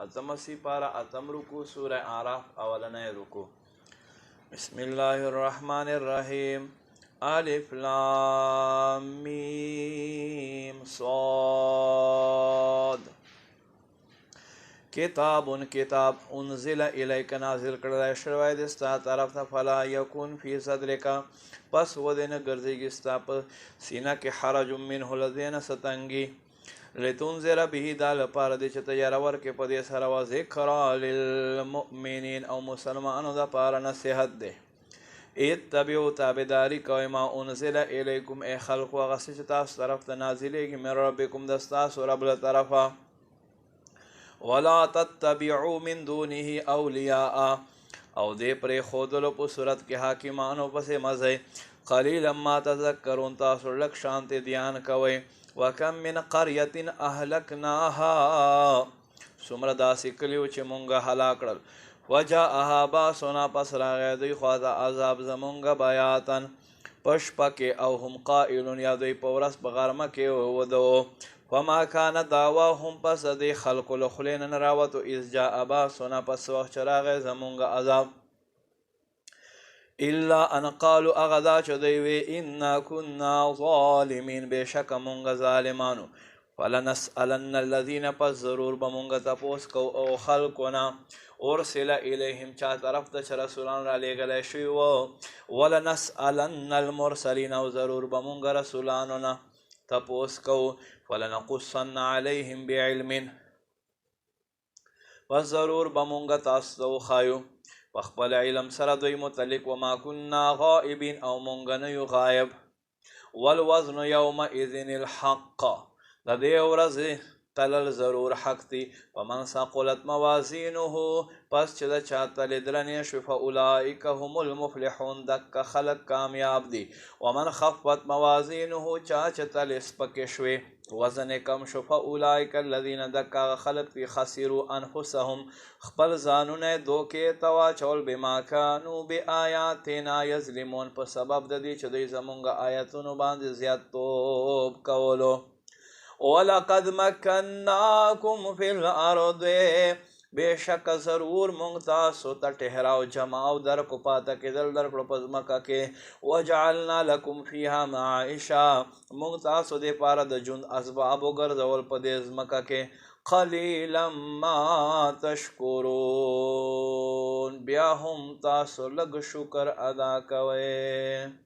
اتمسی پارا اتم رکو سورہ اعراف اولنی رکو. بسم اللہ الرحمن الرحیم. الف لام میم صاد. کتاب کتاب انزل الیک نازل کړل شوی دی ستا طرف ته فلا یکون فی صدرک پس ودنه ګرځېږي ستا په سینه کې حرج منه لدینه ستنګي لتنذر به دا لپاره دی چې تیار ورکې په دې سره و ذکرا للمؤمنین او مسلمانانو دپاره نصیحت دی. اتبعوا تابعداري کوئ ما انزل الیکم ای خلقو هغه څه چې تاسو طرف ته نازلېږي من ربکم د ستاسو رب له طرفه ولا تتبعوا من دونه اولیاء او دې پرې ښودلو په صورت کې حاکمانو پسې مزئ قلیلا ما تذکرون تاسو لږ شانتې دیان کوئ. وکم من قریة اهلکناها څومره داسې کلیو چې مونږه هلاک کړل وجاءها باسنا پس راغی دوی خواته عذاب زمونږه بیاتن په شپه کې او هم قائلون یا دوی په ورځ په غرمه کې ودو فما کان دعواهم پس دې خلکو له خولې نه نه راوتو اذ جاء باسنا پس وخت چې راغی زمونږه عذاب الا ان قالوا اغدا چې دوی وی انا كنا ظالمین بېشکه مونږه ظالمانو فلنسألن الذین پس ضرور به مونږه تپوس کو او خلکونه ارسل الیهم چا طرف ته چې رسولان را لېږلی شوي وو ولنسألن المرسلین او ضرور به مونږه رسولانو نه تپوس کو فلنقصن علیهم بعلم پس ضرور به مونږه تاسو ته وښایو په خپل علم سره دوی متعلق وما كنا غائبین او مونږ نه یو غایب والوزن یومئذ الحق د دې ورځې تلل ضرور حق دی. ومن ثقلت موازینه پس چې د چا تلې درنې شوې فاولئک هم المفلحون دکه خلک کامیاب دي. ومن خفت موازینه چا چې تلې سپکې شوې وزن کم شو فاولئک الذین دکه خلک دي خسروا انفسهم خپل ځانونه دوکې ته واچول بما کانوا بآیاتنا یظلمون په سبب د دې چې دوی زمونږ آیتونو باندې زیاتوب کولو. ولقد مکناکم فی الارض بېشکه ضرور مونږ تاسو ته ټهراو جماو درکو پاته کېدل درکړو په ځمکه کې وجعلنا لکم فیها معایشه مونږ تاسو دپاره د ژوند اسباب وګرځول په دې ځمکه کې قلیلا ما تشکرون بیا هم تاسو لږ شکر ادا کوئ.